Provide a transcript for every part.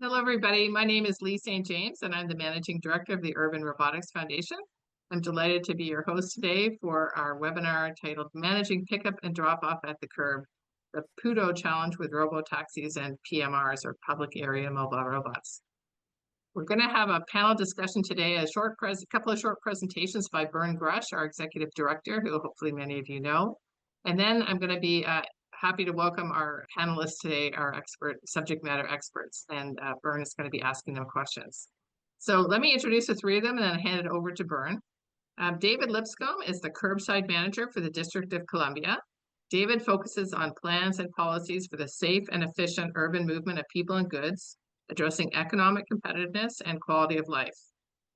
Hello, everybody. My name is Lee St. James, and I'm the Managing Director of the Urban Robotics Foundation. I'm delighted to be your host today for our webinar titled Managing Pickup and Drop-Off at the Curb, the PUDO Challenge with Robotaxis and PMRs, or Public Area Mobile Robots. We're going to have a panel discussion today, a couple of short presentations by Bern Grush, our Executive Director, who hopefully many of you know. And then I'm going to be happy to welcome our panelists today, our subject matter experts, and Bern is going to be asking them questions. So let me introduce the three of them and then hand it over to Bern. David Lipscomb is the Curbside Manager for the District of Columbia. David focuses on plans and policies for the safe and efficient urban movement of people and goods, addressing economic competitiveness and quality of life,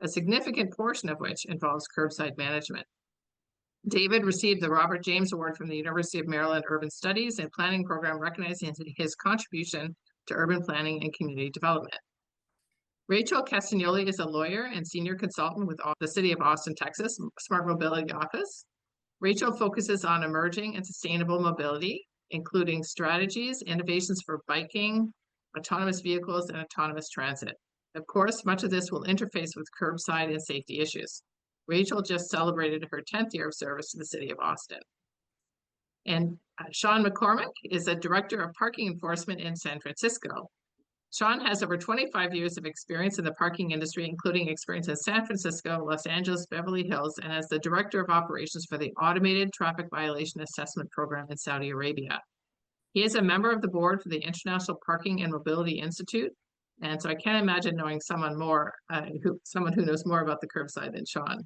a significant portion of which involves curbside management. David received the Robert James Award from the University of Maryland Urban Studies and Planning Program, recognizing his contribution to urban planning and community development. Rachel Castignoli is a lawyer and senior consultant with the City of Austin, Texas Smart Mobility Office. Rachel focuses on emerging and sustainable mobility, including strategies, innovations for biking, autonomous vehicles, and autonomous transit. Of course, much of this will interface with curbside and safety issues. Rachel just celebrated her 10th year of service to the City of Austin. And Shawn McCormick is a director of parking enforcement in San Francisco. Shawn has over 25 years of experience in the parking industry, including experience in San Francisco, Los Angeles, Beverly Hills, and as the Director of Operations for the Automated Traffic Violation Assessment Program in Saudi Arabia. He is a member of the board for the International Parking and Mobility Institute, and so I can't imagine knowing someone who knows more about the curbside than Shawn.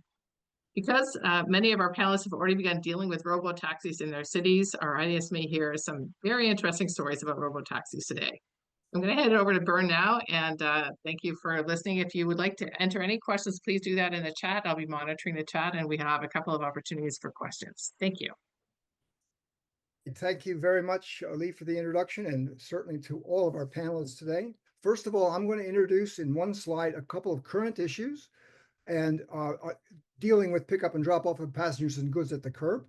Because many of our panelists have already begun dealing with robotaxis in their cities, our audience may hear some very interesting stories about robotaxis today. I'm going to head it over to Bern now, and thank you for listening. If you would like to enter any questions, please do that in the chat. I'll be monitoring the chat, and we have a couple of opportunities for questions. Thank you. Thank you very much, Lee, for the introduction, and certainly to all of our panelists today. First of all, I'm going to introduce in one slide a couple of current issues and dealing with pickup and drop off of passengers and goods at the curb.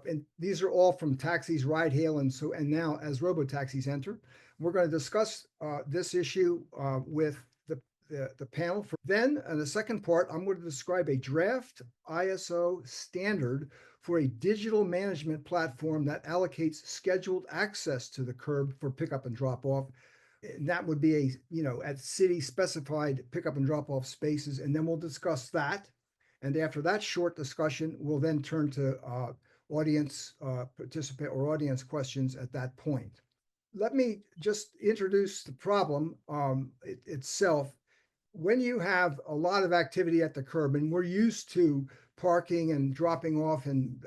And these are all from taxis, ride hail, and now as robotaxis enter. We're going to discuss this issue with the panel. Then in the second part, I'm going to describe a draft ISO standard for a digital management platform that allocates scheduled access to the curb for pickup and drop off. And that would be at city specified pickup and drop off spaces. And then we'll discuss that. And after that short discussion, we'll then turn to audience participant or audience questions at that point. Let me just introduce the problem itself. When you have a lot of activity at the curb, and we're used to parking and dropping off and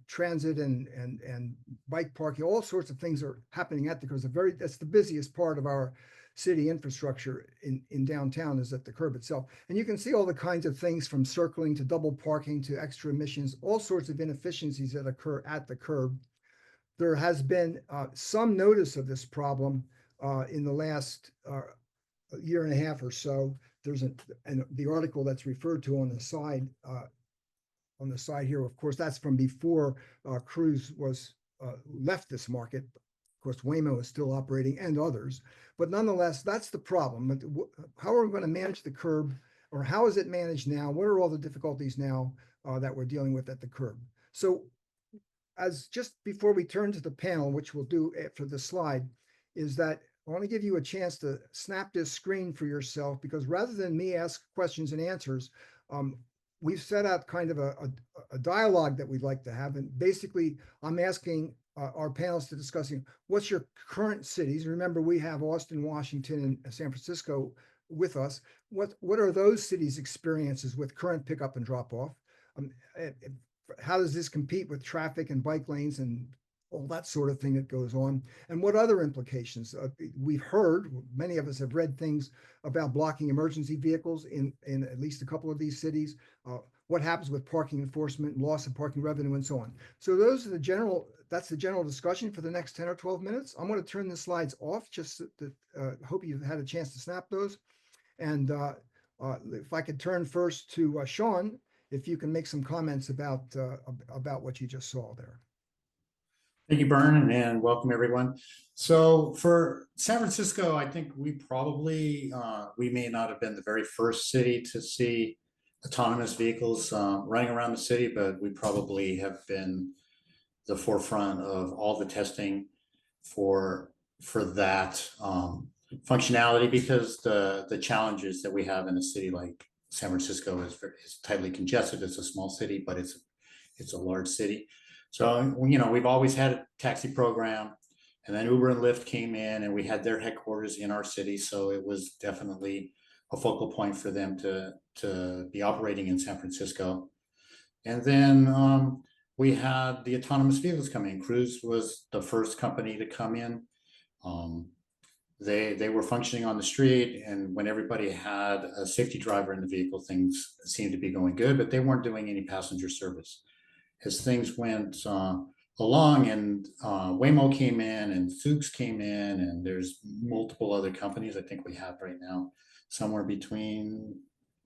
transit and bike parking, all sorts of things are happening at the curb. That's the busiest part of our city infrastructure in downtown is at the curb itself. And you can see all the kinds of things from circling to double parking to extra emissions, all sorts of inefficiencies that occur at the curb. There has been some notice of this problem in the last year and a half or so. There's the article that's referred to on the side here. Of course, that's from before Cruise was left this market. Of course, Waymo is still operating and others, but nonetheless, that's the problem. How are we going to manage the curb, or how is it managed now? What are all the difficulties now that we're dealing with at the curb? So, as just before we turn to the panel, which we'll do after the slide, is that I want to give you a chance to snap this screen for yourself, because rather than me ask questions and answers, we've set out kind of a dialogue that we'd like to have. And basically, I'm asking our panelists to discussing what's your current cities. Remember, we have Austin, Washington, and San Francisco with us. What are those cities' experiences with current pickup and drop off? How does this compete with traffic and bike lanes and all that sort of thing that goes on? And what other implications? We've heard, many of us have read things about blocking emergency vehicles in at least a couple of these cities. What happens with parking enforcement, loss of parking revenue, and so on. So that's the general discussion for the next 10 or 12 minutes. I'm going to turn the slides off, just to hope you've had a chance to snap those. And if I could turn first to Shawn, if you can make some comments about what you just saw there. Thank you, Bern, and welcome everyone. So for San Francisco, I think we probably, we may not have been the very first city to see autonomous vehicles running around the city, but we probably have been the forefront of all the testing for that functionality, because the challenges that we have in a city like San Francisco is tightly congested. It's a small city, but it's a large city. So, we've always had a taxi program, and then Uber and Lyft came in and we had their headquarters in our city. So it was definitely a focal point for them to be operating in San Francisco. And then we had the autonomous vehicles come in. Cruise was the first company to come in. They were functioning on the street, and when everybody had a safety driver in the vehicle, things seemed to be going good, but they weren't doing any passenger service. As things went along, and Waymo came in and Fuchs came in, and there's multiple other companies. I think we have right now somewhere between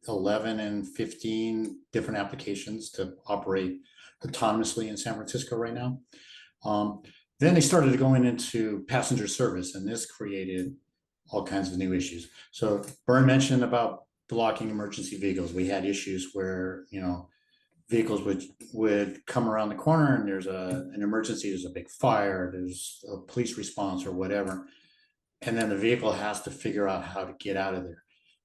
11 and 15 different applications to operate autonomously in San Francisco right now. Then they started going into passenger service, and this created all kinds of new issues. So Bern mentioned about blocking emergency vehicles. We had issues where, vehicles would come around the corner and there's an emergency, there's a big fire, there's a police response or whatever. And then the vehicle has to figure out how to get out of there.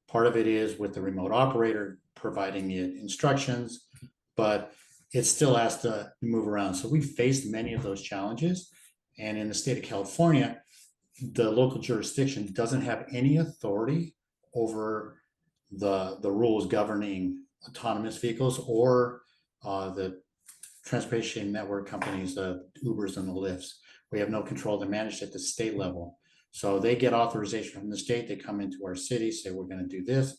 Part of it is with the remote operator providing it instructions, but it still has to move around. So we faced many of those challenges. And in the state of California, the local jurisdiction doesn't have any authority over the rules governing autonomous vehicles or the transportation network companies, the Ubers and the Lyfts. We have no control. They're managed at the state level. So they get authorization from the state. They come into our city, say, we're going to do this.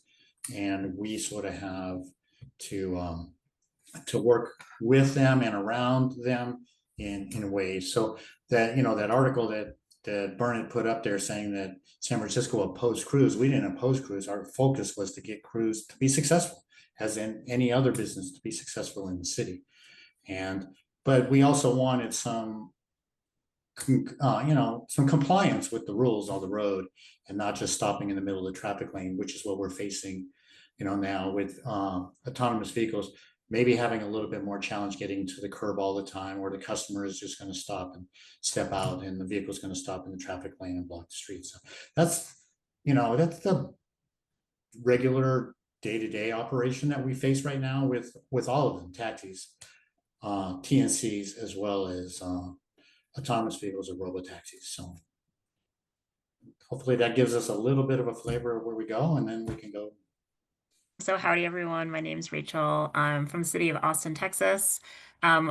And we sort of have to work with them and around them in ways. So that, that article that Bern had put up there saying that San Francisco opposed Cruise, we didn't oppose Cruise. Our focus was to get Cruise to be successful, as in any other business to be successful in the city. But we also wanted some compliance with the rules on the road, and not just stopping in the middle of the traffic lane, which is what we're facing, now with autonomous vehicles, maybe having a little bit more challenge getting to the curb all the time, or the customer is just going to stop and step out and the vehicle is going to stop in the traffic lane and block the street. So that's the regular day-to-day operation that we face right now with all of them, taxis, TNCs, as well as autonomous vehicles or robotaxis. So hopefully that gives us a little bit of a flavor of where we go, and then we can go. So howdy, everyone. My name's Rachel. I'm from the city of Austin, Texas.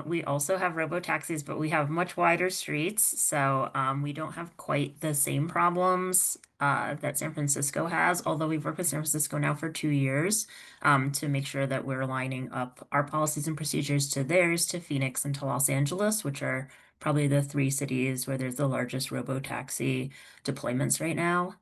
We also have robotaxis, but we have much wider streets. So we don't have quite the same problems that San Francisco has, although we've worked with San Francisco now for 2 years to make sure that we're lining up our policies and procedures to theirs, to Phoenix and to Los Angeles, which are probably the 3 cities where there's the largest robotaxi deployments right now.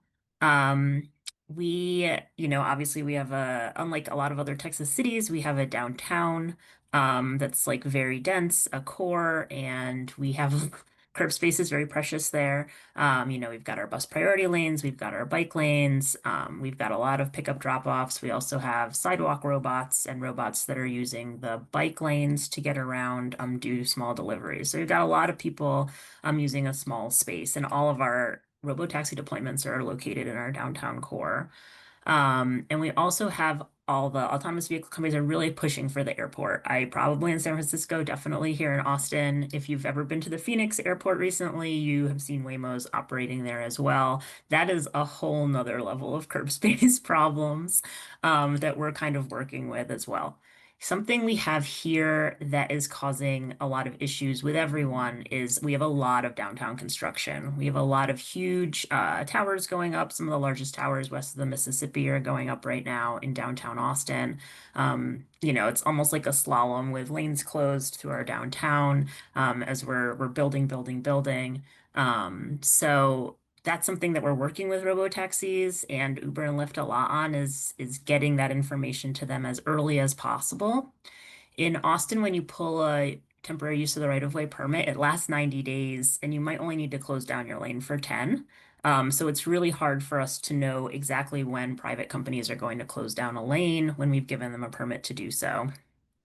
Obviously we have unlike a lot of other Texas cities, we have a downtown that's like very dense, a core, and we have curb space is very precious there. We've got our bus priority lanes, we've got our bike lanes, we've got a lot of pickup drop-offs. We also have sidewalk robots and robots that are using the bike lanes to get around, do small deliveries. So we've got a lot of people using a small space, and all of our robotaxi deployments are located in our downtown core. And we also have all the autonomous vehicle companies are really pushing for the airport. I probably in San Francisco, definitely here in Austin. If you've ever been to the Phoenix airport recently, you have seen Waymos operating there as well. That is a whole nother level of curb space problems that we're kind of working with as well. Something we have here that is causing a lot of issues with everyone is we have a lot of downtown construction. We have a lot of huge towers going up. Some of the largest towers west of the Mississippi are going up right now in downtown Austin. It's almost like a slalom with lanes closed through our downtown as we're building. So that's something that we're working with robotaxis and Uber and Lyft a lot on is getting that information to them as early as possible. In Austin, when you pull a temporary use of the right-of-way permit, it lasts 90 days, and you might only need to close down your lane for 10. So it's really hard for us to know exactly when private companies are going to close down a lane when we've given them a permit to do so.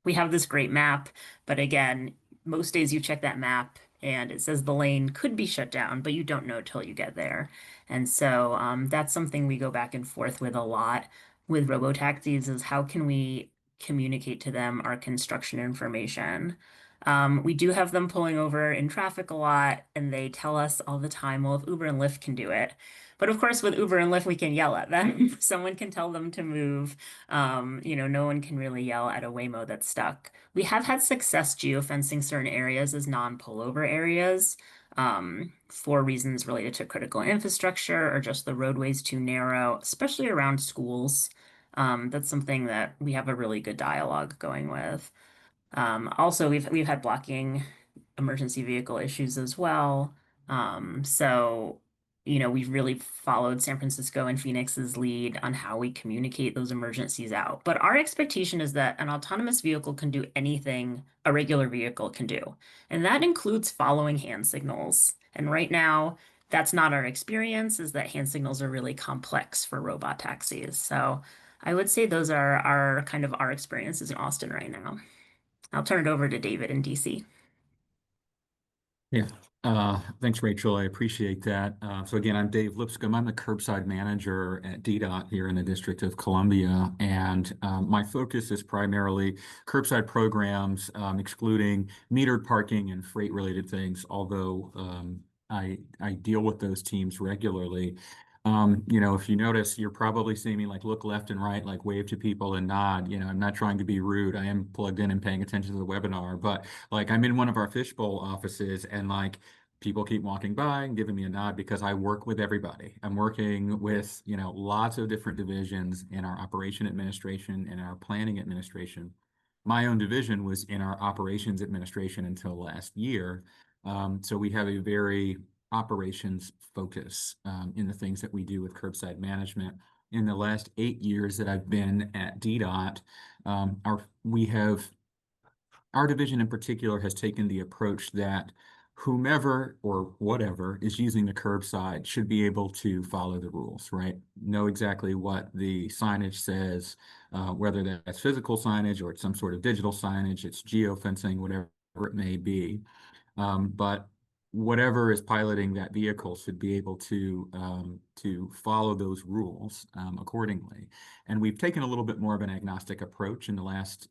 We have this great map, but again, most days you check that map and it says the lane could be shut down, but you don't know till you get there. And so that's something we go back and forth with a lot with robotaxis is how can we communicate to them our construction information. We do have them pulling over in traffic a lot, and they tell us all the time, well, if Uber and Lyft can do it. But of course, with Uber and Lyft, we can yell at them. Someone can tell them to move. No one can really yell at a Waymo that's stuck. We have had success geofencing certain areas as non-pullover areas for reasons related to critical infrastructure or just the roadways too narrow, especially around schools. That's something that we have a really good dialogue going with. Also, we've had blocking emergency vehicle issues as well. So, we've really followed San Francisco and Phoenix's lead on how we communicate those emergencies out. But our expectation is that an autonomous vehicle can do anything a regular vehicle can do, and that includes following hand signals. And right now, that's not our experience, is that hand signals are really complex for robot taxis. So I would say those are our kind of our experiences in Austin right now. I'll turn it over to David in DC. Yeah, thanks, Rachel. I appreciate that. So again, I'm Dave Lipscomb. I'm the Curbside Manager at DDoT here in the District of Columbia, and my focus is primarily curbside programs, excluding metered parking and freight-related things, although I deal with those teams regularly. If you notice, you're probably seeing me like look left and right, like wave to people and nod. I'm not trying to be rude. I am plugged in and paying attention to the webinar, but like I'm in one of our fishbowl offices and like people keep walking by and giving me a nod because I work with everybody. I'm working with, lots of different divisions in our operation administration and our planning administration. My own division was in our operations administration until last year. So we have a very operations focus in the things that we do with curbside management. In the last 8 years that I've been at DDOT, our division in particular has taken the approach that whomever or whatever is using the curbside should be able to follow the rules, right? Know exactly what the signage says, whether that's physical signage or it's some sort of digital signage, it's geofencing, whatever it may be. But whatever is piloting that vehicle should be able to follow those rules accordingly. And we've taken a little bit more of an agnostic approach in the last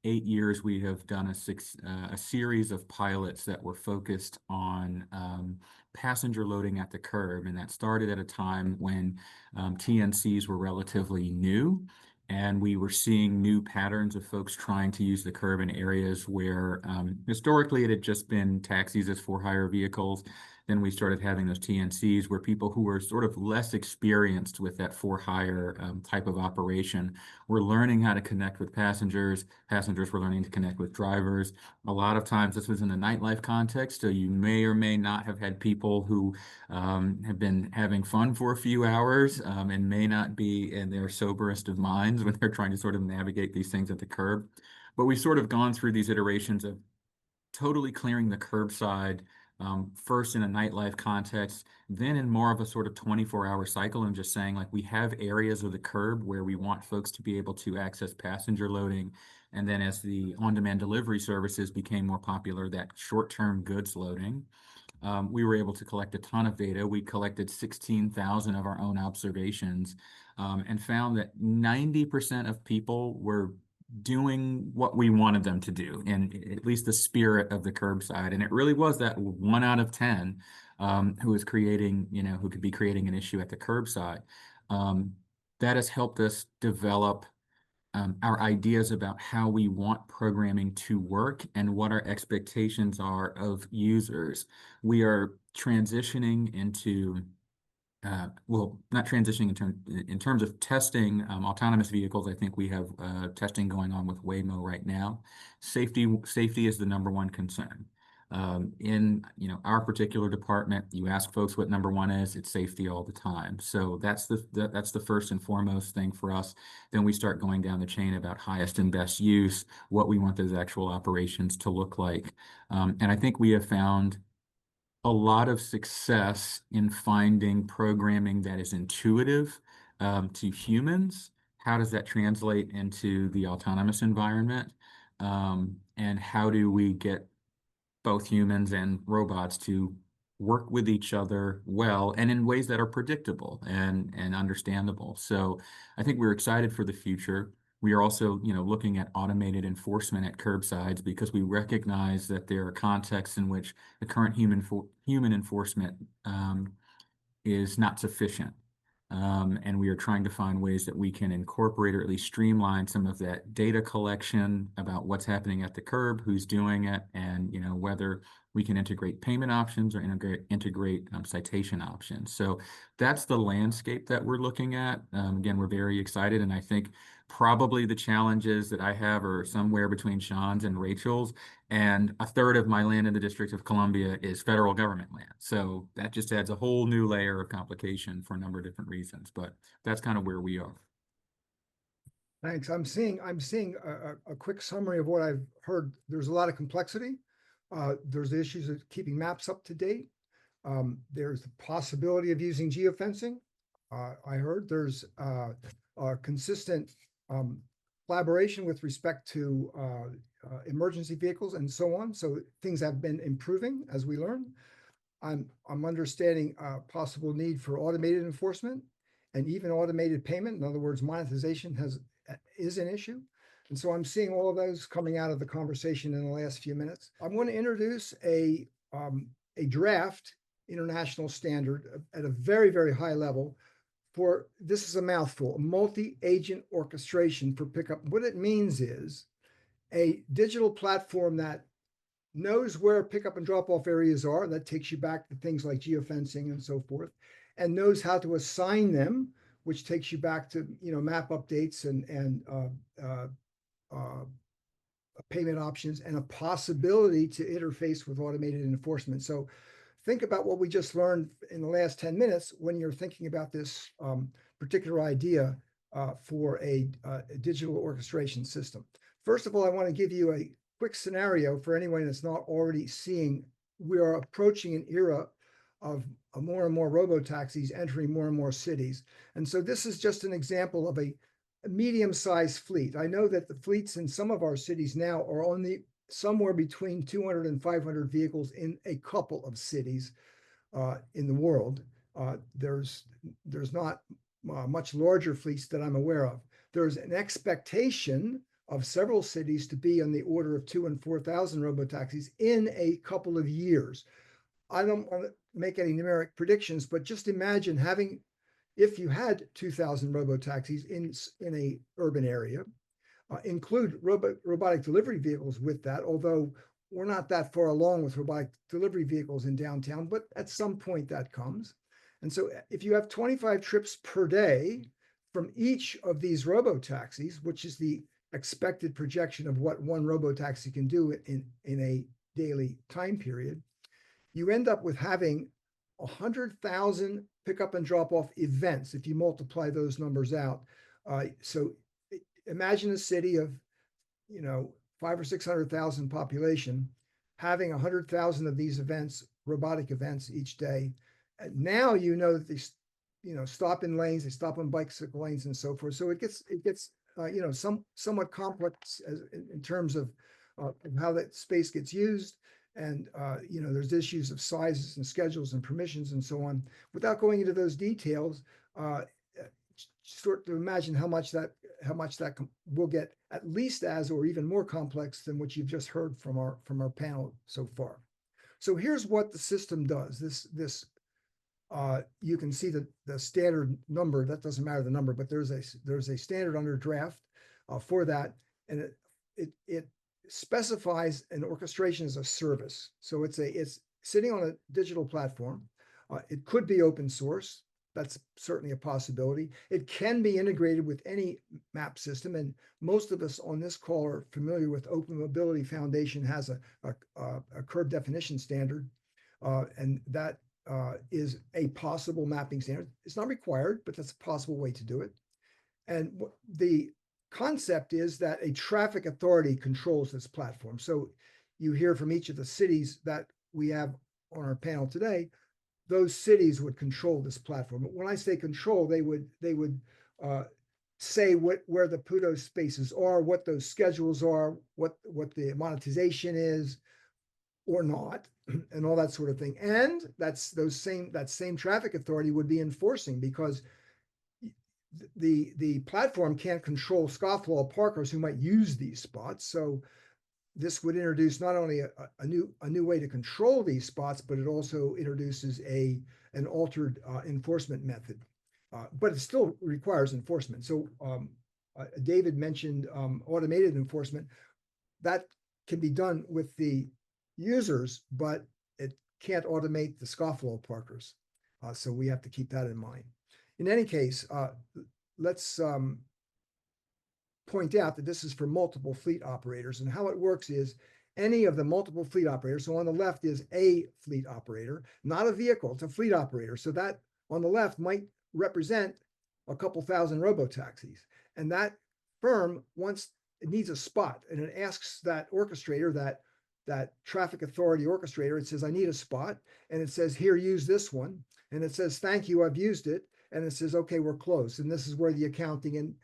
8 years. We have done a series of pilots that were focused on passenger loading at the curb, and that started at a time when TNCs were relatively new. And we were seeing new patterns of folks trying to use the curb in areas where historically it had just been taxis as for-hire vehicles. Then we started having those TNCs where people who were sort of less experienced with that for-hire type of operation were learning how to connect with passengers. Passengers were learning to connect with drivers. A lot of times this was in a nightlife context, so you may or may not have had people who have been having fun for a few hours and may not be in their soberest of minds when they're trying to sort of navigate these things at the curb. But we've sort of gone through these iterations of totally clearing the curbside, first in a nightlife context, then in more of a sort of 24-hour cycle, and just saying like we have areas of the curb where we want folks to be able to access passenger loading. And then as the on-demand delivery services became more popular, that short-term goods loading. We were able to collect a ton of data. We collected 16,000 of our own observations and found that 90% of people were doing what we wanted them to do, in at least the spirit of the curbside. And it really was that 1 out of 10 who was creating, who could be creating an issue at the curbside. That has helped us develop our ideas about how we want programming to work and what our expectations are of users. We are transitioning into not transitioning in terms of testing autonomous vehicles. I think we have testing going on with Waymo right now. Safety is the #1 concern. In our particular department, you ask folks what number one is, it's safety all the time. So that's the first and foremost thing for us. Then we start going down the chain about highest and best use, what we want those actual operations to look like. And I think we have found a lot of success in finding programming that is intuitive to humans. How does that translate into the autonomous environment? And how do we get both humans and robots to work with each other well and in ways that are predictable and understandable? So I think we're excited for the future. We are also, looking at automated enforcement at curbsides because we recognize that there are contexts in which the current human enforcement is not sufficient. And we are trying to find ways that we can incorporate or at least streamline some of that data collection about what's happening at the curb, who's doing it, and whether we can integrate payment options or integrate citation options. So that's the landscape that we're looking at. Again, we're very excited, and I think probably the challenges that I have are somewhere between Shawn's and Rachel's, and a third of my land in the District of Columbia is federal government land. So that just adds a whole new layer of complication for a number of different reasons, but that's kind of where we are. Thanks. I'm seeing a quick summary of what I've heard. There's a lot of complexity. There's the issues of keeping maps up to date. There's the possibility of using geofencing. I heard there's consistent collaboration with respect to emergency vehicles and so on. So things have been improving as we learn. I'm understanding a possible need for automated enforcement and even automated payment. In other words, monetization is an issue. And so I'm seeing all of those coming out of the conversation in the last few minutes. I'm going to introduce a draft international standard at a very, very high level for, this is a mouthful, multi-agent orchestration for pickup. What it means is a digital platform that knows where pickup and drop off areas are. That takes you back to things like geofencing and so forth, and knows how to assign them, which takes you back to, map updates and payment options and a possibility to interface with automated enforcement. So think about what we just learned in the last 10 minutes when you're thinking about this particular idea for a digital orchestration system. First of all, I want to give you a quick scenario for anyone that's not already seeing. We are approaching an era of more and more robotaxis entering more and more cities. And so this is just an example of a medium-sized fleet. I know that the fleets in some of our cities now are only somewhere between 200 and 500 vehicles in a couple of cities in the world. There's not much larger fleets that I'm aware of. There's an expectation of several cities to be on the order of 2,000 and 4,000 robotaxis in a couple of years. I don't want to make any numeric predictions, but just imagine having, if you had 2,000 robotaxis in a urban area, include robotic delivery vehicles with that, although we're not that far along with robotic delivery vehicles in downtown, but at some point that comes. And so if you have 25 trips per day from each of these robotaxis, which is the expected projection of what one robotaxi can do in a daily time period, you end up with having 100,000 pickup and drop off events if you multiply those numbers out. So imagine a city of, 500,000 or 600,000 population, having 100,000 of these events, robotic events each day. And now that they, stop in lanes, they stop on bicycle lanes and so forth. So it gets somewhat complex in terms of how that space gets used. And, there's issues of sizes and schedules and permissions and so on. Without going into those details, sort of imagine how much that will get at least as or even more complex than what you've just heard from our panel so far. So here's what the system does. This you can see the standard number. That doesn't matter the number, but there's a standard under draft for that, and it specifies an orchestration as a service. So it's sitting on a digital platform. It could be open source. that's certainly a possibility. It can be integrated with any map system, and most of us on this call are familiar with Open Mobility Foundation has a curb definition standard, and that is a possible mapping standard. It's not required, but that's a possible way to do it. And the concept is that a traffic authority controls this platform. So you hear from each of the cities that we have on our panel today, those cities would control this platform. But when I say control, they would say where the PUDO spaces are, what those schedules are, what the monetization is or not, and all that sort of thing. And that same traffic authority would be enforcing, because the platform can't control scofflaw parkers who might use these spots. So this would introduce not only a new way to control these spots, but it also introduces an altered enforcement method. But it still requires enforcement. So David mentioned automated enforcement. That can be done with the users, but it can't automate the scofflaw parkers. So we have to keep that in mind. In any case, let's point out that this is for multiple fleet operators, and how it works is any of the multiple fleet operators. So on the left is a fleet operator, not a vehicle, it's a fleet operator. So that on the left might represent a couple thousand robotaxis. And that firm needs a spot, and it asks that orchestrator, that traffic authority orchestrator, it says, I need a spot. And it says, here, use this one. And it says, thank you, I've used it. And it says, okay, we're closed. And this is where the accounting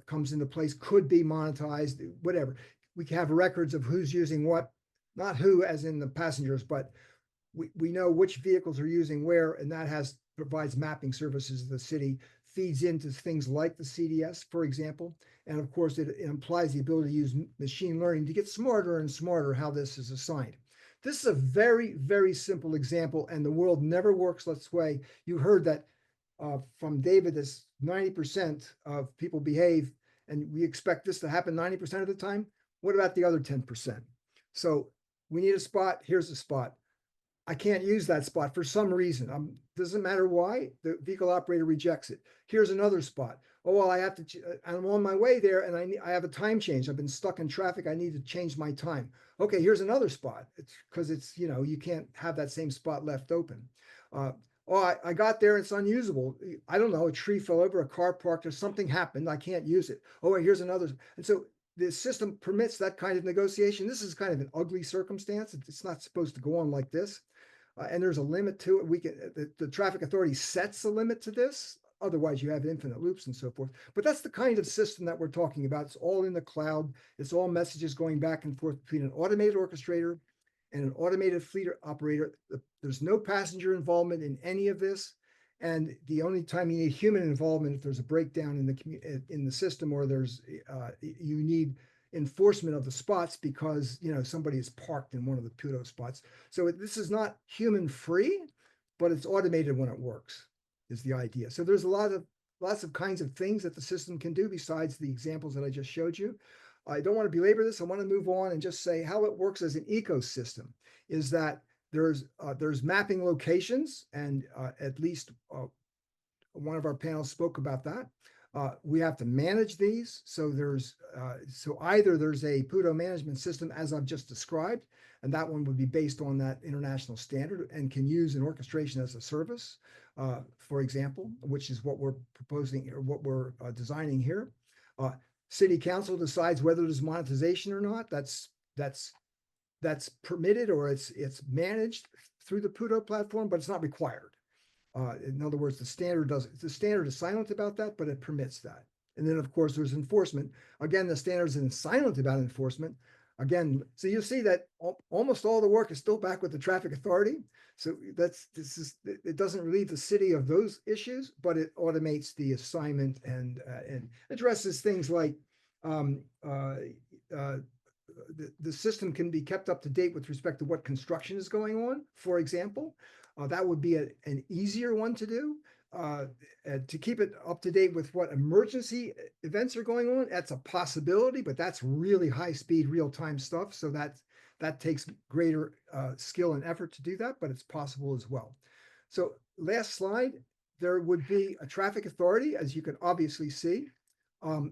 comes into place, could be monetized, whatever. We can have records of who's using what, not who as in the passengers, but we know which vehicles are using where, and that provides mapping services to the city, feeds into things like the CDS, for example. And of course, it implies the ability to use machine learning to get smarter and smarter how this is assigned. This is a very, very simple example, and the world never works this way. You heard that from David, this 90% of people behave, and we expect this to happen 90% of the time. What about the other 10%? So we need a spot. Here's a spot. I can't use that spot for some reason. Doesn't matter why. The vehicle operator rejects it. Here's another spot. Oh, well, I'm on my way there, and I have a time change. I've been stuck in traffic. I need to change my time. Okay, here's another spot. It's because you can't have that same spot left open. Oh, I got there, it's unusable. I don't know, a tree fell over, a car parked, or something happened, I can't use it. Oh, here's another. And so the system permits that kind of negotiation. This is kind of an ugly circumstance. It's not supposed to go on like this. And there's a limit to it. The traffic authority sets a limit to this. Otherwise, you have infinite loops and so forth. But that's the kind of system that we're talking about. It's all in the cloud. It's all messages going back and forth between an automated orchestrator and an automated fleet operator. There's no passenger involvement in any of this. And the only time you need human involvement if there's a breakdown in the system, or you need enforcement of the spots because somebody is parked in one of the PUDO spots. So this is not human free, but it's automated when it works, is the idea. So there's lots of kinds of things that the system can do besides the examples that I just showed you. I don't want to belabor this. I want to move on and just say how it works as an ecosystem is that there's mapping locations, and at least one of our panels spoke about that. We have to manage these. So either there's a PUDO management system as I've just described, and that one would be based on that international standard and can use an orchestration as a service, for example, which is what we're proposing or what we're designing here. City council decides whether there's monetization or not. That's permitted, or it's managed through the PUDO platform, but it's not required. In other words, the standard is silent about that, but it permits that. And then, of course, there's enforcement. Again, the standard is silent about enforcement. Again, so you'll see that almost all the work is still back with the traffic authority. So it doesn't relieve the city of those issues, but it automates the assignment and addresses things like the system can be kept up to date with respect to what construction is going on, for example. That would be an easier one to do. To keep it up to date with what emergency events are going on, that's a possibility, but that's really high speed, real time stuff. So that takes greater skill and effort to do that, but it's possible as well. So last slide, there would be a traffic authority, as you can obviously see.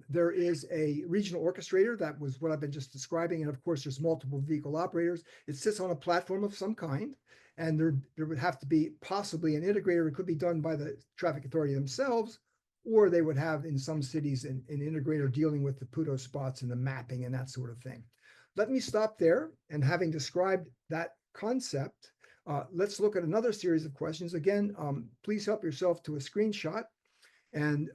There is a regional orchestrator. That was what I've been just describing. And of course, there's multiple vehicle operators. It sits on a platform of some kind. And there would have to be possibly an integrator. It could be done by the traffic authority themselves, or they would have in some cities an integrator dealing with the PUDO spots and the mapping and that sort of thing. Let me stop there. And having described that concept, let's look at another series of questions. Again, please help yourself to a screenshot. And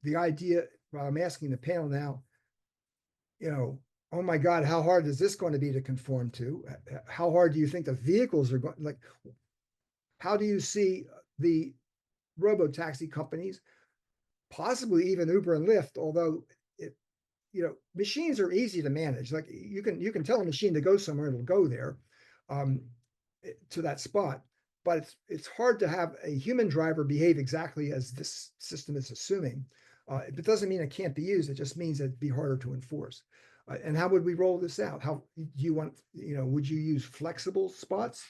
the idea, well, I'm asking the panel now, oh my God, how hard is this going to be to conform to? How hard do you think the vehicles are going, like, how do you see the robotaxi companies, possibly even Uber and Lyft, although machines are easy to manage. Like you can tell a machine to go somewhere, it'll go there to that spot. But it's hard to have a human driver behave exactly as this system is assuming. It doesn't mean it can't be used. It just means it'd be harder to enforce. And how would we roll this out? How do you want, would you use flexible spots?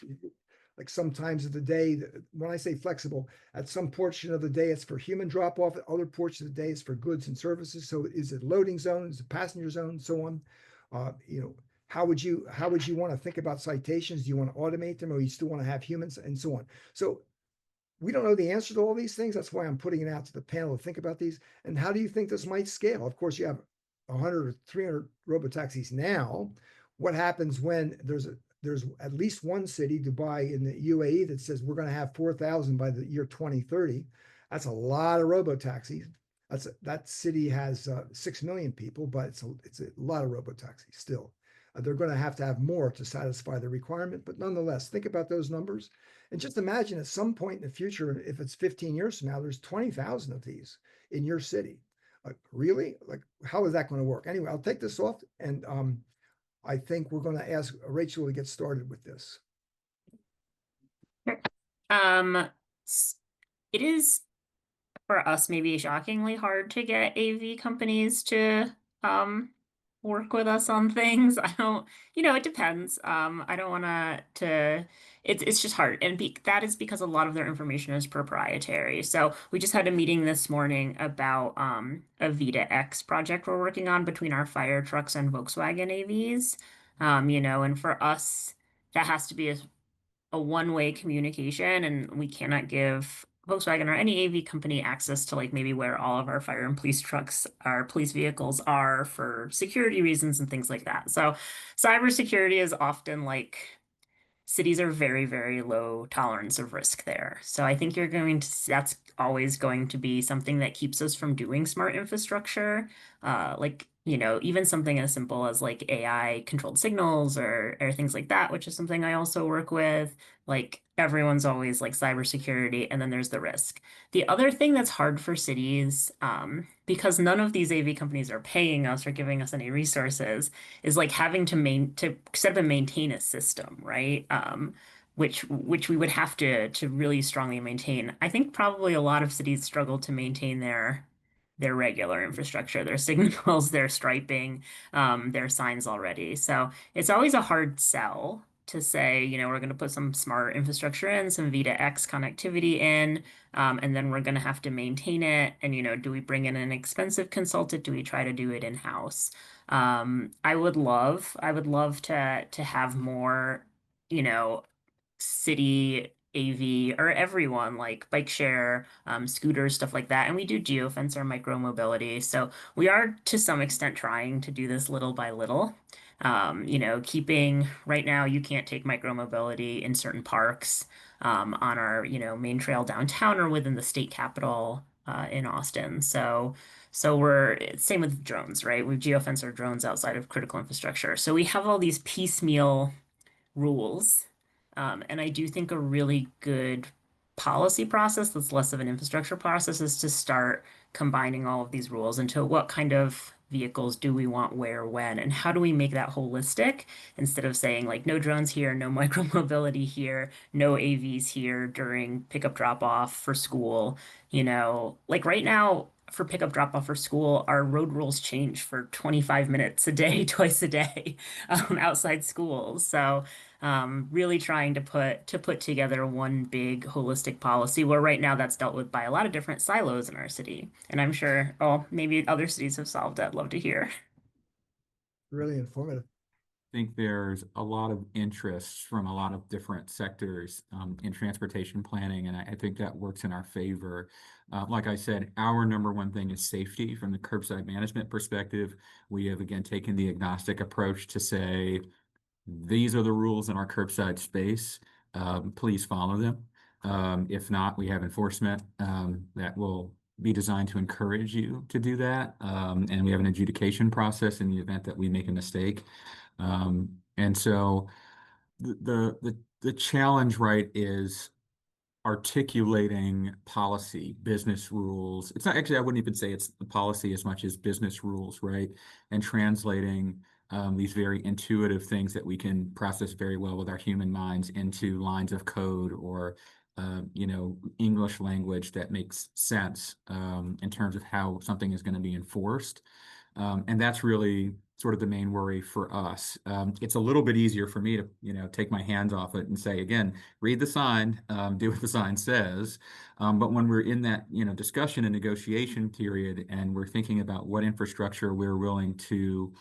Like sometimes of the day, when I say flexible, at some portion of the day, it's for human drop off. At other portions of the day, it's for goods and services. So is it loading zone? Is it passenger zone? So on. How would you want to think about citations? Do you want to automate them, or you still want to have humans and so on? So we don't know the answer to all these things. That's why I'm putting it out to the panel to think about these. And how do you think this might scale? Of course, you have 100 or 300 robotaxis now. What happens when there's at least one city, Dubai in the UAE, that says we're going to have 4,000 by the year 2030? That's a lot of robotaxis. That city has 6 million people, but it's a lot of robotaxis still. They're going to have more to satisfy the requirement, but nonetheless, think about those numbers. And just imagine at some point in the future, if it's 15 years from now, there's 20,000 of these in your city. Really? Like, how is that going to work? Anyway, I'll take this off, and I think we're going to ask Rachel to get started with this. It is for us maybe shockingly hard to get AV companies to work with us on things. I don't, it depends. I don't want to, it's just hard. And that is because a lot of their information is proprietary. So we just had a meeting this morning about a V2X project we're working on between our fire trucks and Volkswagen AVs. And for us, that has to be a one-way communication, and we cannot give Volkswagen or any AV company access to like maybe where all of our fire and police trucks, our police vehicles are for security reasons and things like that. So cybersecurity is often like cities are very, very low tolerance of risk there. So I think that's always going to be something that keeps us from doing smart infrastructure. Even something as simple as like AI controlled signals or things like that, which is something I also work with. Like everyone's always like cybersecurity, and then there's the risk. The other thing that's hard for cities, because none of these AV companies are paying us or giving us any resources, is like having to set up and maintain a system, right? Which we would have to really strongly maintain. I think probably a lot of cities struggle to maintain their regular infrastructure, their signals, their striping, their signs already. So it's always a hard sell to say, we're going to put some smart infrastructure in, some V2X connectivity in, and then we're going to have to maintain it. And, do we bring in an expensive consultant? Do we try to do it in-house? I would love to have more, city AV or everyone like bike share, scooters, stuff like that. And we do geofence our micro mobility. So we are to some extent trying to do this little by little. Keeping right now, you can't take micro mobility in certain parks on our, main trail downtown or within the state capitol in Austin. So we're same with drones, right? We've geofenced our drones outside of critical infrastructure. So we have all these piecemeal rules. And I do think a really good policy process that's less of an infrastructure process is to start combining all of these rules into what kind of vehicles do we want where, when, and how do we make that holistic instead of saying like no drones here, no micromobility here, no AVs here during pickup drop off for school. Like right now for pickup drop off for school, our road rules change for 25 minutes a day, twice a day outside schools. So really trying to put together one big holistic policy where right now that's dealt with by a lot of different silos in our city. And I'm sure, oh, maybe other cities have solved that. I'd love to hear. Really informative. Think there's a lot of interest from a lot of different sectors in transportation planning, and I think that works in our favor. Like I said, our number one thing is safety from the curbside management perspective. We have, again, taken the agnostic approach to say, these are the rules in our curbside space. Please follow them. If not, we have enforcement that will be designed to encourage you to do that. And we have an adjudication process in the event that we make a mistake. And so the challenge, right, is articulating policy, business rules. It's not actually, I wouldn't even say it's the policy as much as business rules, right? And translating these very intuitive things that we can process very well with our human minds into lines of code or English language that makes sense in terms of how something is going to be enforced. And that's really sort of the main worry for us. It's a little bit easier for me to, take my hands off it and say, again, read the sign, do what the sign says. But when we're in that, discussion and negotiation period, and we're thinking about what infrastructure we're willing to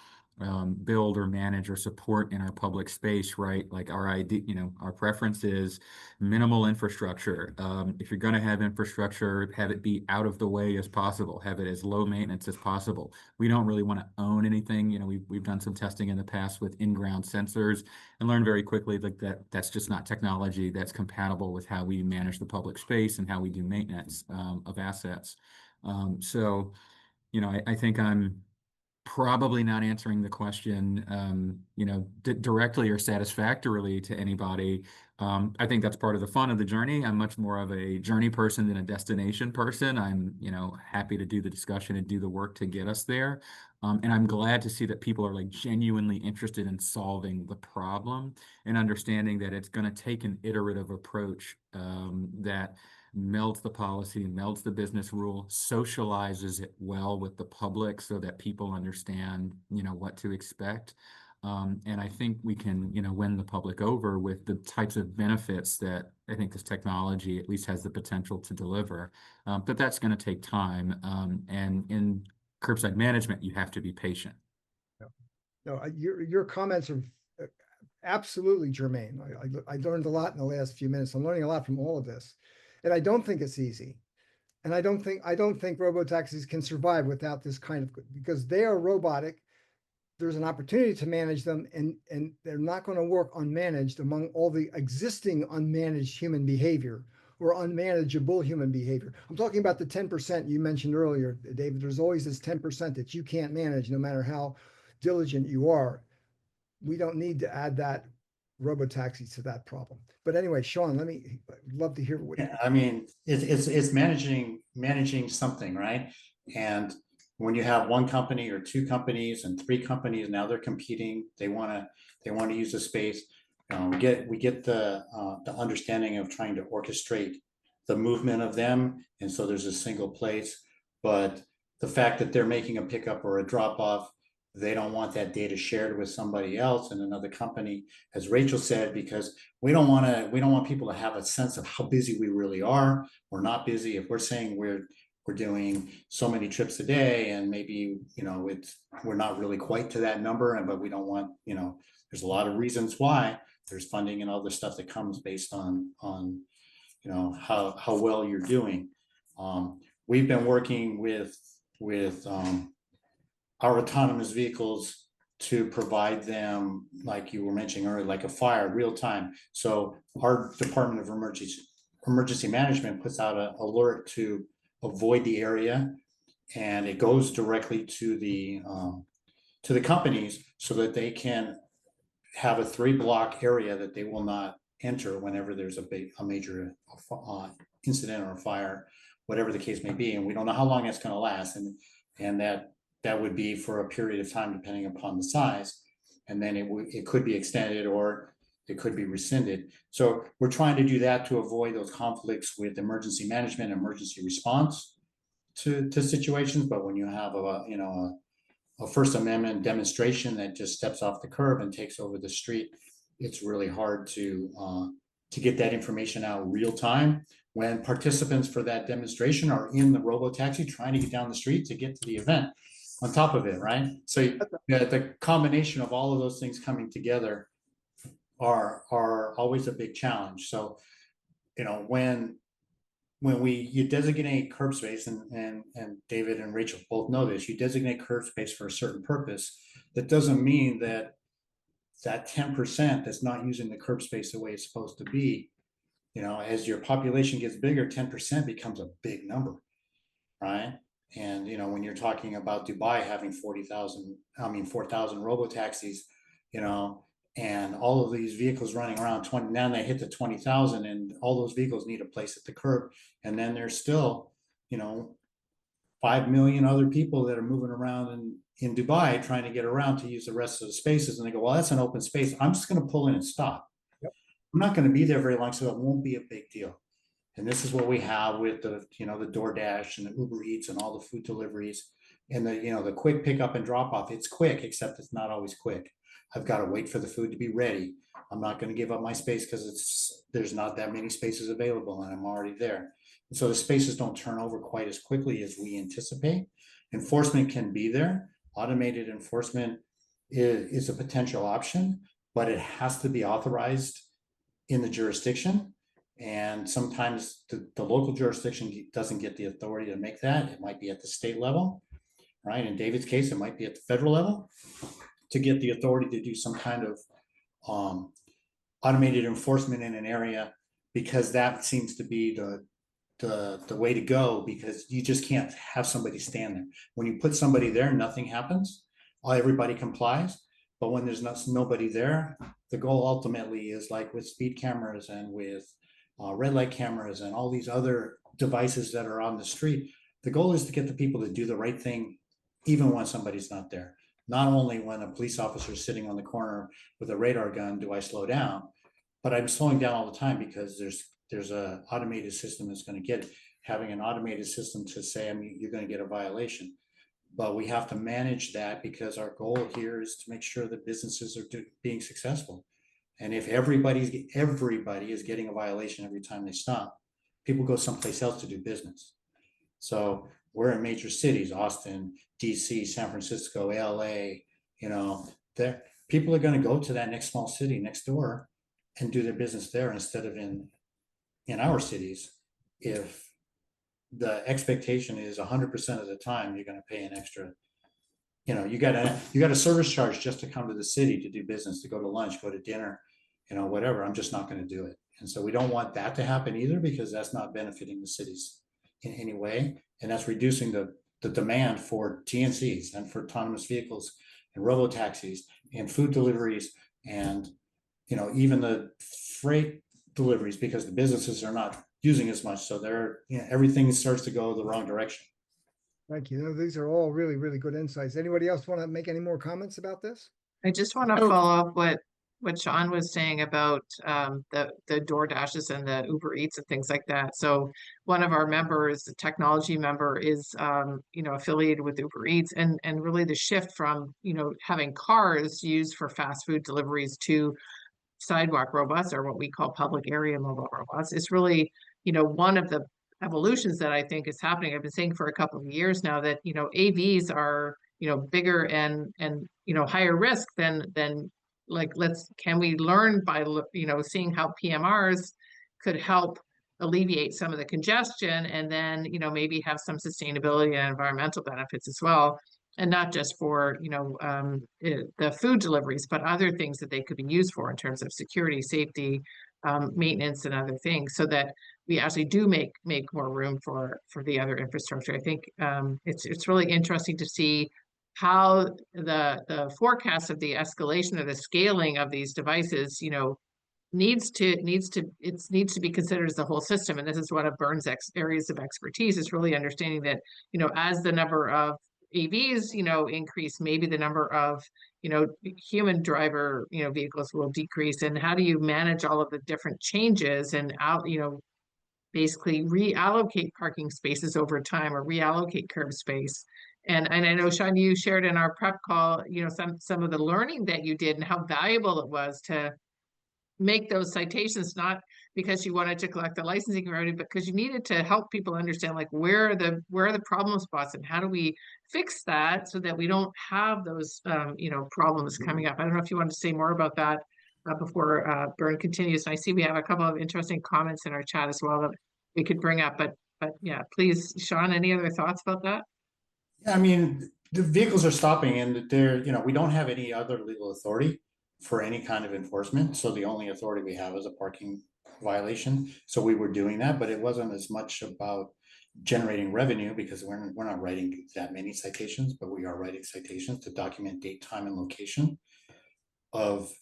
build or manage or support in our public space, right? Like our idea, our preference is minimal infrastructure. If you're going to have infrastructure, have it be out of the way as possible, have it as low maintenance as possible. We don't really want to own anything. We've done some testing in the past with in-ground sensors and learned very quickly that's just not technology that's compatible with how we manage the public space and how we do maintenance of assets. So, I think I'm probably not answering the question, directly or satisfactorily to anybody. I think that's part of the fun of the journey. I'm much more of a journey person than a destination person. I'm, happy to do the discussion and do the work to get us there. And I'm glad to see that people are like genuinely interested in solving the problem and understanding that it's going to take an iterative approach that melds the policy, melds the business rule, socializes it well with the public so that people understand, what to expect. And I think we can, win the public over with the types of benefits that I think this technology at least has the potential to deliver. But that's going to take time. And in curbside management, you have to be patient. No, your comments are absolutely germane. I learned a lot in the last few minutes. I'm learning a lot from all of this. And I don't think it's easy. And I don't think robotaxis can survive without this kind of, because they are robotic. There's an opportunity to manage them, and they're not going to work unmanaged among all the existing unmanaged human behavior or unmanageable human behavior. I'm talking about the 10% you mentioned earlier, David. There's always this 10% that you can't manage no matter how diligent you are. We don't need to add that robotaxi to that problem. But anyway, Shawn, I'd love to hear what. Yeah, I mean, it's managing something, right? And when you have one company or two companies and three companies, now they're competing. They want to use the space. We get the understanding of trying to orchestrate the movement of them, and so there's a single place. But the fact that they're making a pickup or a drop off, they don't want that data shared with somebody else in another company, as Rachel said, because we don't want people to have a sense of how busy we really are. We're not busy. If we're saying we're doing so many trips a day, and maybe we're not really quite to that number, but we don't want, there's a lot of reasons why. There's funding and other stuff that comes based on how well you're doing. We've been working with our autonomous vehicles to provide them, like you were mentioning earlier, like a fire real time. So our Department of Emergency Management puts out an alert to avoid the area, and it goes directly to the companies so that they can have a 3-block area that they will not enter whenever there's a major incident or a fire, whatever the case may be. And we don't know how long it's going to last, and that would be for a period of time depending upon the size, and then it could be extended or it could be rescinded. So we're trying to do that to avoid those conflicts with emergency management, emergency response to situations. But when you have a First Amendment demonstration that just steps off the curb and takes over the street, it's really hard to get that information out real time when participants for that demonstration are in the robotaxi trying to get down the street to get to the event on top of it, right? So the combination of all of those things coming together are always a big challenge. So, you know, when you designate curb space, and David and Rachel both know this, you designate curb space for a certain purpose. That doesn't mean that 10% that's not using the curb space the way it's supposed to be, you know, as your population gets bigger, 10% becomes a big number, right? And, you know, when you're talking about Dubai having 4,000 robotaxis, you know, and all of these vehicles running around 20, now they hit the 20,000, and all those vehicles need a place at the curb. And then there's still, you know, 5 million other people that are moving around in Dubai trying to get around to use the rest of the spaces. And they go, well, that's an open space. I'm just going to pull in and stop. Yep. I'm not going to be there very long, so it won't be a big deal. And this is what we have with the, you know, the DoorDash and the Uber Eats and all the food deliveries and the, you know, the quick pickup and drop off. It's quick, except it's not always quick. I've got to wait for the food to be ready. I'm not going to give up my space because there's not that many spaces available and I'm already there. And so the spaces don't turn over quite as quickly as we anticipate. Enforcement can be there. Automated enforcement is a potential option, but it has to be authorized in the jurisdiction. And sometimes the local jurisdiction doesn't get the authority to make that. It might be at the state level, right? In David's case, it might be at the federal level to get the authority to do some kind of automated enforcement in an area, because that seems to be the way to go, because you just can't have somebody stand there. When you put somebody there, nothing happens. Everybody complies. But when there's nobody there, the goal ultimately is like with speed cameras and with red light cameras and all these other devices that are on the street. The goal is to get the people to do the right thing, even when somebody's not there. Not only when a police officer is sitting on the corner with a radar gun, do I slow down, but I'm slowing down all the time because there's a automated system that's going to get it. Having an automated system to say, I mean, you're going to get a violation, but we have to manage that because our goal here is to make sure that businesses are being successful. And if everybody is getting a violation every time they stop, people go someplace else to do business. So we're in major cities, Austin, DC, San Francisco, LA, you know, people are going to go to that next small city next door and do their business there instead of in our cities. If the expectation is 100% of the time you're going to pay an extra, you know, you got a service charge just to come to the city to do business, to go to lunch, go to dinner, you know, whatever. I'm just not going to do it. And so we don't want that to happen either, because that's not benefiting the cities in any way. And that's reducing the demand for TNCs and for autonomous vehicles and robotaxis and food deliveries and, you know, even the freight deliveries, because the businesses are not using as much. So everything starts to go the wrong direction. Thank you. These are all really, really good insights. Anybody else want to make any more comments about this? I just want to follow up what Shawn was saying about the DoorDashes and the Uber Eats and things like that. So one of our members, the technology member, is you know, affiliated with Uber Eats, and really the shift from, you know, having cars used for fast food deliveries to sidewalk robots, or what we call public area mobile robots, is really, you know, one of the evolutions that I think is happening. I've been saying for a couple of years now that, you know, AVs are, you know, bigger and you know, higher risk than like, can we learn by, you know, seeing how PMRs could help alleviate some of the congestion, and then, you know, maybe have some sustainability and environmental benefits as well. And not just for, you know, the food deliveries, but other things that they could be used for in terms of security, safety, maintenance, and other things, so that we actually do make more room for the other infrastructure. I think it's really interesting to see how the forecast of the escalation or the scaling of these devices, you know, needs to be considered as the whole system. And this is one of Bern's areas of expertise, is really understanding that, you know, as the number of AVs, you know, increase, maybe the number of, you know, human driver, you know, vehicles will decrease. And how do you manage all of the different changes and you know, basically reallocate parking spaces over time, or reallocate curb space? And I know, Shawn, you shared in our prep call, you know, some of the learning that you did and how valuable it was to make those citations, not because you wanted to collect the licensing revenue, but because you needed to help people understand like where are the problem spots and how do we fix that so that we don't have those problems coming up. I don't know if you want to say more about that before Bern continues. And I see we have a couple of interesting comments in our chat as well that we could bring up, but yeah, please, Shawn, any other thoughts about that? Yeah, I mean, the vehicles are stopping and they're, we don't have any other legal authority for any kind of enforcement. So the only authority we have is a parking violation. So we were doing that, but it wasn't as much about generating revenue because we're not writing that many citations, but we are writing citations to document date, time, and location of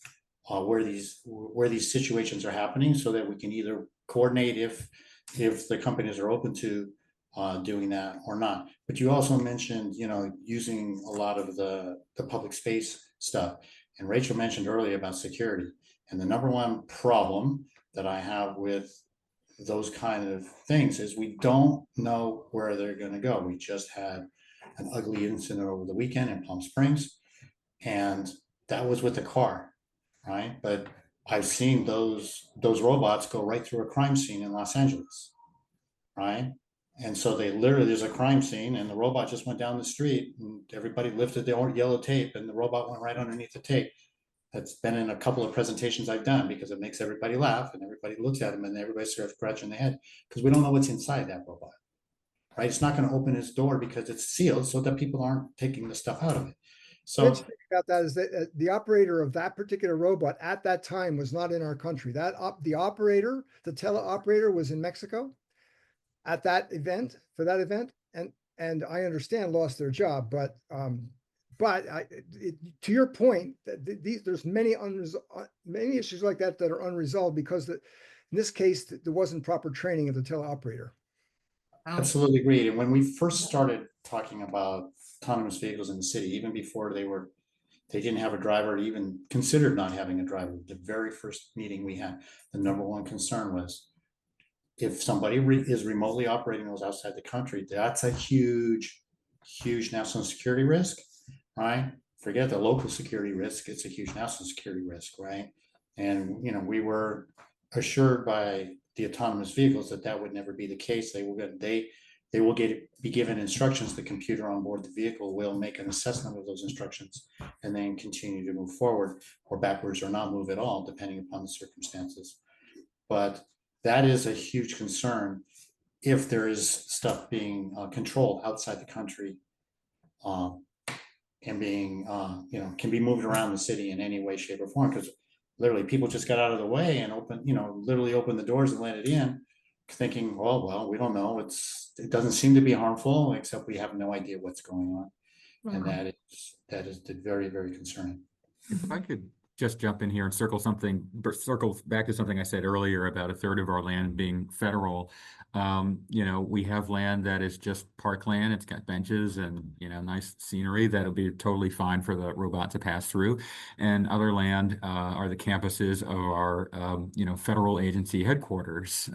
where these situations are happening, so that we can either coordinate if the companies are open to doing that or not. But you also mentioned, using a lot of the public space stuff. And Rachel mentioned earlier about security. And the number one problem that I have with those kind of things is we don't know where they're going to go. We just had an ugly incident over the weekend in Palm Springs, and that was with a car, right? But I've seen those robots go right through a crime scene in Los Angeles, right? And so there's a crime scene and the robot just went down the street and everybody lifted their yellow tape and the robot went right underneath the tape. That's been in a couple of presentations I've done because it makes everybody laugh and everybody looks at them and everybody starts scratching their head because we don't know what's inside that robot, right? It's not going to open its door because it's sealed so that people aren't taking the stuff out of it. So What's interesting about that is that the operator of that particular robot at that time was not in our country. The teleoperator was in Mexico at that event, and I understand lost their job, but to your point, there's many issues like that that are unresolved because in this case there wasn't proper training of the teleoperator. Absolutely agreed. And when we first started talking about autonomous vehicles in the city, even before they didn't have a driver, even considered not having a driver, the very first meeting we had, the number one concern was if somebody is remotely operating those outside the country, that's a huge national security risk, right? Forget the local security risk, it's a huge national security risk, right? And we were assured by the autonomous vehicles that would never be the case. They will be given instructions. The computer on board the vehicle will make an assessment of those instructions and then continue to move forward or backwards or not move at all, depending upon the circumstances. But that is a huge concern if there is stuff being controlled outside the country and being, can be moved around the city in any way, shape, or form. Because literally people just got out of the way and literally open the doors and let it in, thinking, well, we don't know. It doesn't seem to be harmful, except we have no idea what's going on. And that is very, very concerning. If I could just jump in here and circle back to something I said earlier about a third of our land being federal. We have land that is just parkland. It's got benches and, nice scenery that'll be totally fine for the robot to pass through. And other land are the campuses of our, federal agency headquarters.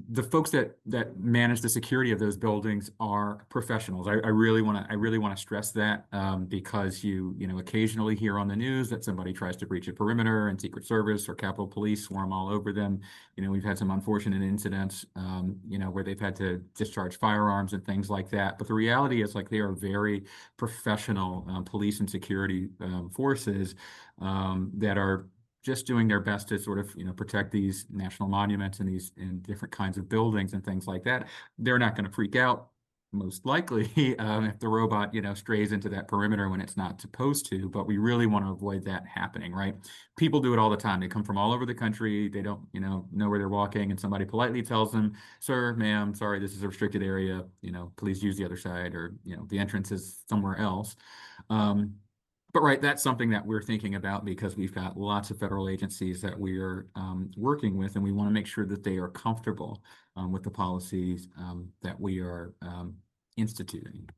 The folks that manage the security of those buildings are professionals. I really want to stress that because you occasionally hear on the news that somebody tries to breach a perimeter and Secret Service or Capitol Police swarm all over them. We've had some unfortunate incidents, where they've had to discharge firearms and things like that. But the reality is, they are very professional police and security forces that are just doing their best to sort of, protect these national monuments and different kinds of buildings and things like that. They're not going to freak out, most likely, if the robot, strays into that perimeter when it's not supposed to. But we really want to avoid that happening, right? People do it all the time. They come from all over the country. They don't, know where they're walking, and somebody politely tells them, "Sir, ma'am, sorry, this is a restricted area. Please use the other side," or the entrance is somewhere else. But right, that's something that we're thinking about because we've got lots of federal agencies that we are working with, and we want to make sure that they are comfortable with the policies that we are instituting.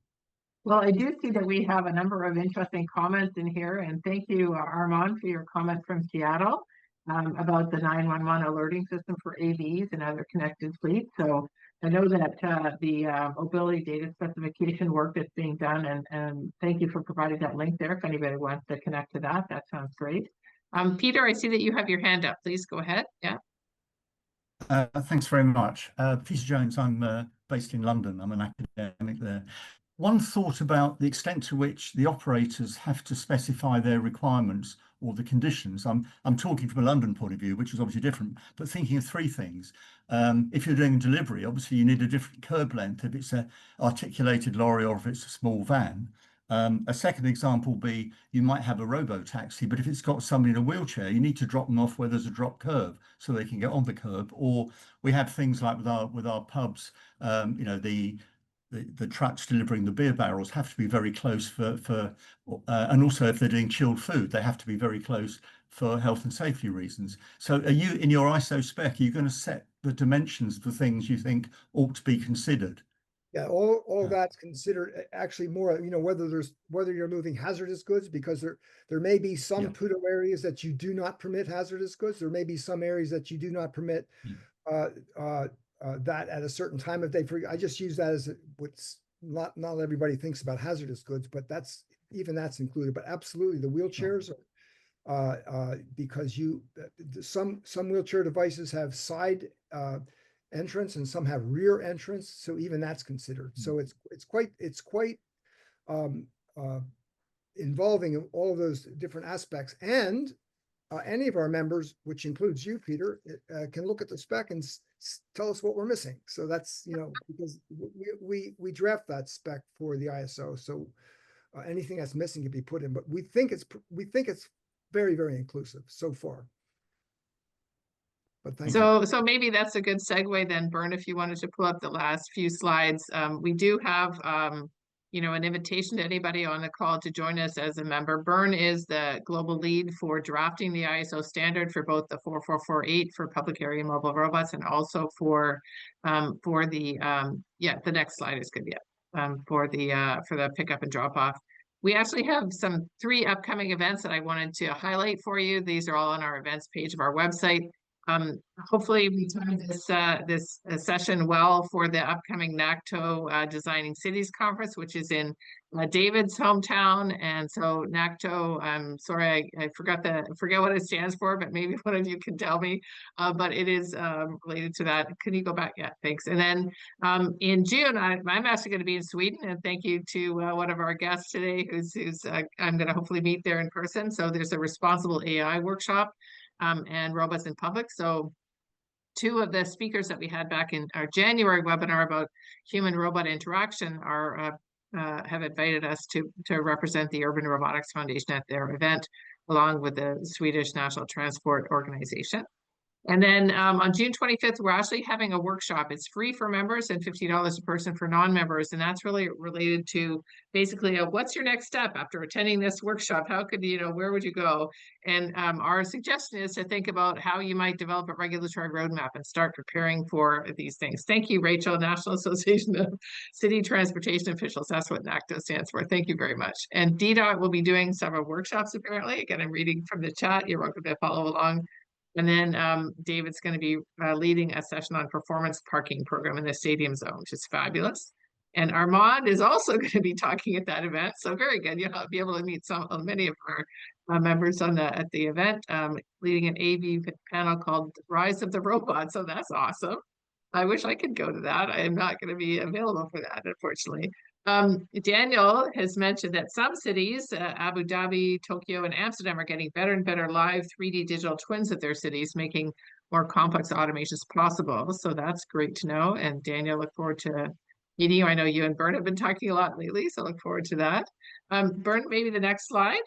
Well, I do see that we have a number of interesting comments in here, and thank you, Armand, for your comment from Seattle about the 911 alerting system for AVs and other connected fleets. So I know that the mobility data specification work that's being done, and thank you for providing that link there. If anybody wants to connect to that, that sounds great. Peter, I see that you have your hand up. Please go ahead. Yeah. Thanks very much. Peter Jones, I'm based in London. I'm an academic there. One thought about the extent to which the operators have to specify their requirements or the conditions. I'm talking from a London point of view, which is obviously different, but thinking of three things. If you're doing delivery, obviously you need a different curb length if it's an articulated lorry or if it's a small van. A second example would be you might have a robotaxi, but if it's got somebody in a wheelchair, you need to drop them off where there's a drop curb so they can get on the curb. Or we have things like with our pubs, you know, the trucks delivering the beer barrels have to be very close and also if they're doing chilled food, they have to be very close for health and safety reasons. So are you, in your ISO spec, are you going to set the dimensions for things you think ought to be considered? Yeah, all that's considered actually more, you know, whether you're moving hazardous goods, because there may be some PUDO areas that you do not permit hazardous goods. There may be some areas that you do not permit that at a certain time of day. I just use that as what's not everybody thinks about hazardous goods, but that's included. But absolutely, the wheelchairs are because some wheelchair devices have side entrance and some have rear entrance, so even that's considered. So it's quite involving all of those different aspects. And any of our members, which includes you, Peter, can look at the spec and tell us what we're missing. So that's, you know, because we draft that spec for the ISO, so anything that's missing can be put in. But we think it's very, very inclusive so far. But thank you. So maybe that's a good segue then, Bern, if you wanted to pull up the last few slides. We do have, you know, an invitation to anybody on the call to join us as a member. Bern is the global lead for drafting the ISO standard for both the 4448 for public area mobile robots and also for the next slide is good, for the pickup and drop off. We actually have three upcoming events that I wanted to highlight for you. These are all on our events page of our website. Hopefully we timed this session well for the upcoming NACTO Designing Cities Conference, which is in David's hometown. And so NACTO, I'm sorry, I forget what it stands for, but maybe one of you can tell me. But it is related to that. Can you go back? Yeah, thanks. And then in June, I'm actually going to be in Sweden, and thank you to one of our guests today, who's I'm going to hopefully meet there in person. So there's a responsible AI workshop. And robots in public. So two of the speakers that we had back in our January webinar about human-robot interaction have invited us to represent the Urban Robotics Foundation at their event, along with the Swedish National Transport Organization. And then on June 25th, we're actually having a workshop. It's free for members and $50 a person for non-members. And that's really related to basically what's your next step after attending this workshop? How could you know, where would you go? And our suggestion is to think about how you might develop a regulatory roadmap and start preparing for these things. Thank you, Rachel, National Association of City Transportation Officials. That's what NACTO stands for. Thank you very much. And DDoT will be doing several workshops, apparently. Again, I'm reading from the chat. You're welcome to follow along. And then David's going to be leading a session on performance parking program in the stadium zone, which is fabulous. And Armand is also going to be talking at that event. So very good. You'll be able to meet many of our members at the event, leading an AV panel called Rise of the Robot. So that's awesome. I wish I could go to that. I am not going to be available for that, unfortunately. Daniel has mentioned that some cities, Abu Dhabi, Tokyo, and Amsterdam, are getting better and better live 3D digital twins of their cities, making more complex automations possible. So that's great to know. And Daniel, look forward to meeting you. I know you and Bern have been talking a lot lately, so look forward to that. Bern, maybe the next slide.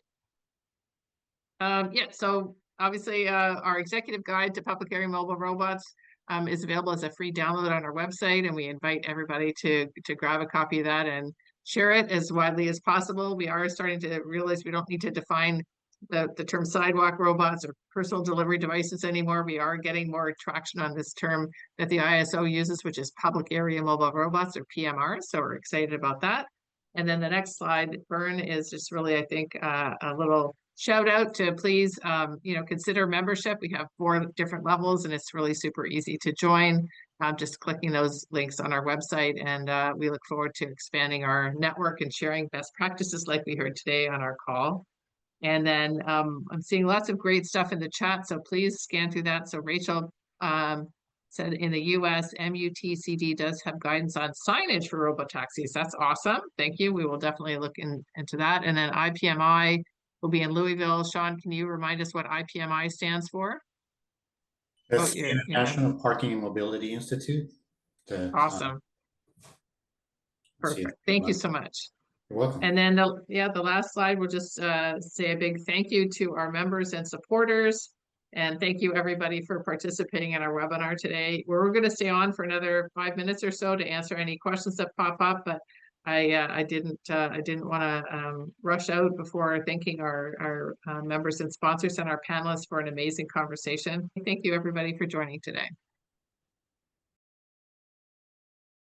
So obviously our executive guide to public area mobile robots is available as a free download on our website, and we invite everybody to grab a copy of that and share it as widely as possible. We are starting to realize we don't need to define the term sidewalk robots or personal delivery devices anymore. We are getting more traction on this term that the ISO uses, which is public area mobile robots, or PMRs. So we're excited about that. And then the next slide, Bern, is just really, I think, a little shout out to please, consider membership. We have 4 different levels, and it's really super easy to join. just clicking those links on our website. And we look forward to expanding our network and sharing best practices like we heard today on our call. And then I'm seeing lots of great stuff in the chat, so please scan through that. So Rachel said in the US, MUTCD does have guidance on signage for robotaxis. That's awesome. Thank you. We will definitely look into that. And then IPMI will be in Louisville. Shawn, can you remind us what IPMI stands for? That's the yeah. International Parking and Mobility Institute. Awesome. Perfect. Thank you so much. You're welcome. And then the last slide, we'll just say a big thank you to our members and supporters. And thank you everybody for participating in our webinar today. We're going to stay on for another 5 minutes or so to answer any questions that pop up, but I didn't want to rush out before thanking our members and sponsors and our panelists for an amazing conversation. Thank you everybody for joining today.